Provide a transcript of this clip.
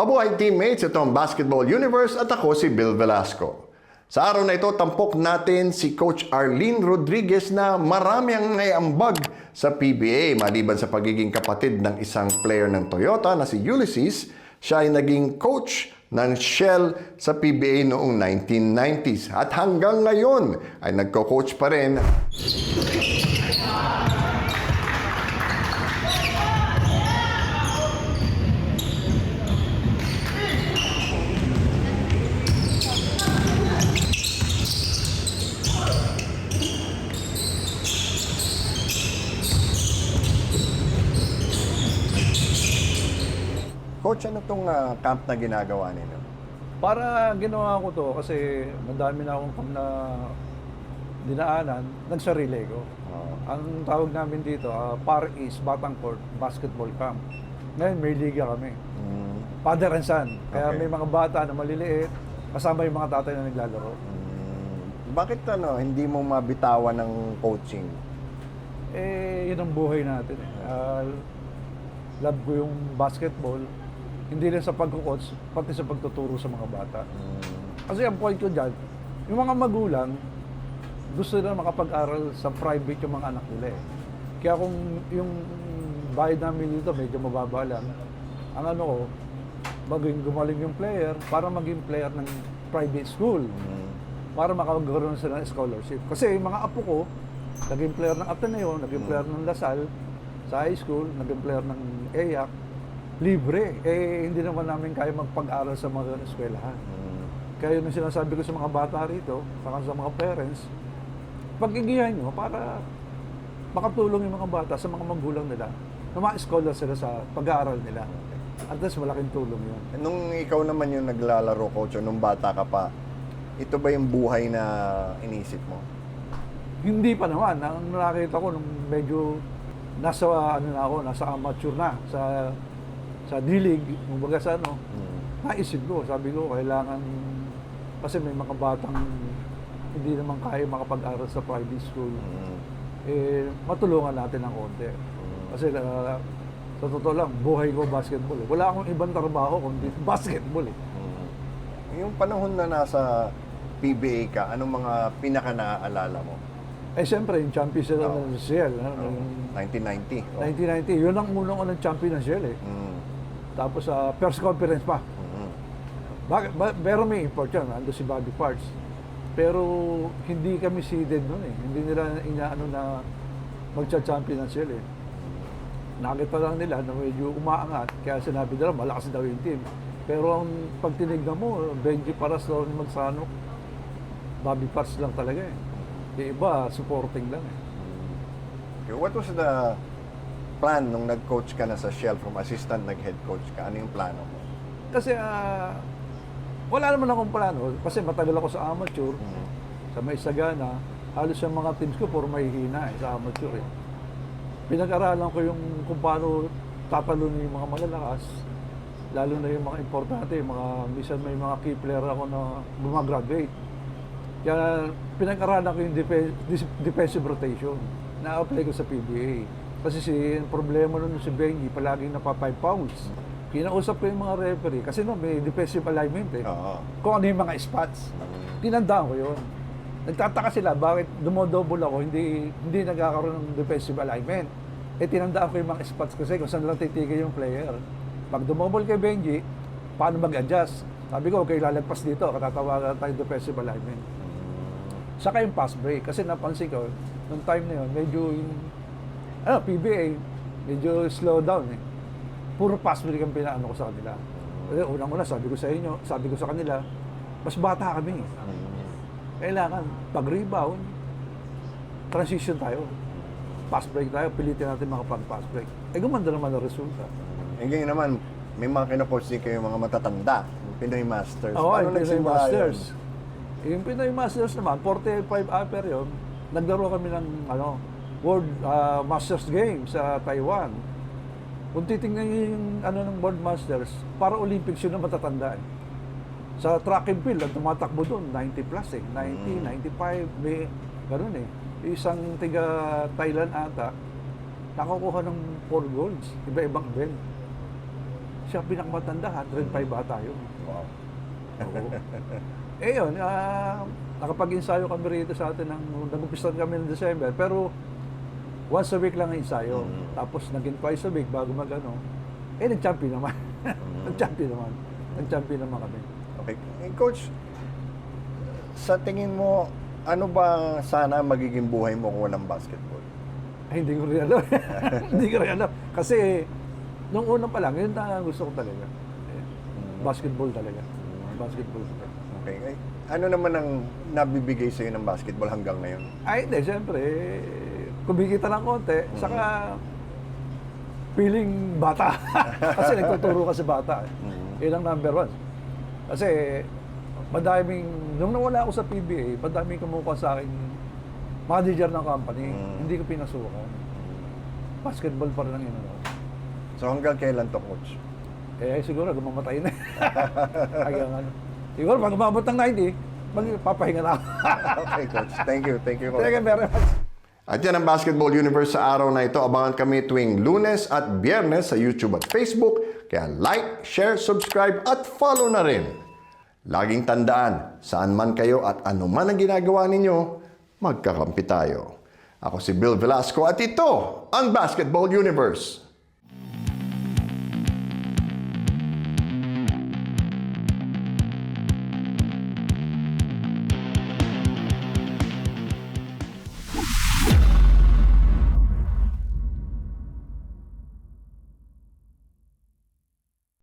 Mabuhay teammates, ito ang Basketball Universe at ako si Bill Velasco. Sa araw na ito, tampok natin si Coach Arlene Rodriguez na marami ang naiambag sa PBA. Maliban sa pagiging kapatid ng isang player ng Toyota na si Ulysses, siya ay naging coach ng Shell sa PBA noong 1990s. At hanggang ngayon ay nagko-coach pa rin. Coach, ano itong camp na ginagawa ninyo? Para ginawa ko to kasi madami na akong camp na dinaanan, nagsarili ko. Ang tawag namin dito, Par East Batang Court Basketball Camp. Ngayon may liga kami. Father and son. Kaya Okay. may mga bata na maliliit, kasama yung mga tatay na naglalaro. Bakit hindi mo mabitawan ng coaching? Yun ang buhay natin. Love ko yung basketball. Hindi lang sa pagko-coach, pati sa pagtuturo sa mga bata. Kasi ang point ko dyan, yung mga magulang, gusto nila makapag-aral sa private yung mga anak nila eh. Kaya kung yung bayad namin dito medyo mababa lang, ang ano ko, maging gumaling yung player para maging player ng private school. Para makagkaroon sila ng scholarship. Kasi yung mga apo ko, naging player ng Ateneo, naging player ng Lasal, sa high school, naging player ng EYAC, libre. Hindi naman namin kaya magpag-aral sa mga eskwelahan. Kaya yun ang sinasabi ko sa mga bata rito, saka sa mga parents, pag-igihan nyo para makatulong yung mga bata sa mga magulang nila na ma-scholar sila sa pag-aaral nila. At least malaking tulong yun. Nung ikaw naman yung naglalaro, coach, o nung bata ka pa, ito ba yung buhay na inisip mo? Hindi pa naman. Ang nakita ko nung medyo nasa nasa amateur na, sa D-League, kumbaga sa naisip ko, sabi ko, kailangan, kasi may mga batang hindi naman kaya makapag-aral sa private school, matulungan natin ng konti. Kasi sa totoo lang, buhay ko basketball eh. Wala akong ibang trabaho kundi basketball eh. Yung panahon na nasa PBA ka, anong mga pinaka-naaalala mo? Siyempre, yung champion sila ng Shell. 1990. 1990, yun ang unang champion ng Shell eh. Tapos sa first conference pa. Pero may import yan, ando si Bobby Parts. Pero hindi kami seeded noon eh. Hindi nila inaano na magcha-champion ng Shell eh. Nakita lang nila na medyo umaangat, kaya sinabi nila malakas daw yung team. Pero ang pag tinignan mo, Benji Paras daw ni Magsano, Bobby Parts lang talaga eh. Yung iba, supporting lang eh. Okay, what was the plan nung nag-coach ka na sa Shell from assistant nag-head coach ka? Ano yung plano mo? Kasi wala naman akong plano. Kasi matagal ako sa amateur, sa may Sagana. Halos yung mga teams ko, puro mahihina eh, sa amateur eh. Pinag-aralan ko yung kung paano tatalunin yung mga malalakas, lalo na yung mga importante, minsan may mga key player ako na gumagraduate. Kaya pinag-aralan ko yung defensive rotation. Na-apply ko sa PBA. Kasi problema nun si Benji, palaging napa 5 fouls. Kinausap ko yung mga referee, kasi may defensive alignment eh. Kung ano yung mga spots. Tinandaan ko yun. Nagtataka sila, bakit dumodouble ako, hindi nagkakaroon ng defensive alignment. Tinandaan ko yung mga spots kasi kung saan lang titigil yung player. Pag dumobble kay Benji, paano mag-adjust? Sabi ko, okay, lalagpas dito, katatawagan tayo defensive alignment. Saka yung pass break, kasi napansin ko, nung time na yun, medyo yung, PBA, medyo slow down eh. Puro pass break ang pinaano ko sa kanila. Kasi unang-una, sabi ko sa kanila, mas bata kami. Kailangan, pag-rebound, transition tayo. Pass break tayo, pilitin natin makapag-pass break. Gumanda naman ang resulta. Ngayon naman, may mga kina-coach din kayo mga matatanda, yung Pinoy Masters. Oo, Paano yung Pinoy nagsimula Masters. yun? Yung Pinoy Masters naman, 45 upper yun, naglaro kami ng World Masters Game sa Taiwan. Kung titingnan nyo yung ng World Masters, para Olympics yun na matatanda eh. Sa track and field, ang tumatakbo doon, 90 plus eh. 90, 95, may gano'n eh. Isang tiga Thailand ata, nakakuha ng 4 golds, iba-ibang event. siya pinakamatanda, 105 bata yun. Wow. Oo. Eh yun, nakapag-ensayo kami rito sa atin, nag-umpisa kami ng December, pero once a week lang ang ensayo. Tapos naging twice a week bago mag-ano. Nag-champion naman. Nag-champion naman. Nag-champion naman kami. Okay. Coach, sa tingin mo, ano ba sana magiging buhay mo kung walang basketball? Ay, hindi ko rin alam. Hindi ko rin alam. Kasi, nung una pa lang, yun na gusto ko talaga. Basketball talaga. Basketball talaga. Okay. Ay, ano naman ang nabibigay sa'yo ng basketball hanggang ngayon? Ay, hindi. Siyempre, kumikita ng konti. Saka, feeling bata. Kasi nagtuturo ka sa bata. Yun ang number one. Kasi, nung nawala ako sa PBA, madaming kumukuha sa akin manager ng company. Hindi ko pinasukan. Basketball pa rin ang inano. So hanggang kailan to, Coach? Siguro, gumamatay na. Hanggang ano. Siguro, pag umabot ng 90, magpapahinga na ako. Okay, Coach. Thank you. Thank you, Coach. Thank you very much. At yan ang Basketball Universe sa araw na ito. Abangan kami tuwing Lunes at Biyernes sa YouTube at Facebook. Kaya like, share, subscribe at follow na rin. Laging tandaan, saan man kayo at ano man ang ginagawa ninyo, magkakampi tayo. Ako si Bill Velasco at ito ang Basketball Universe.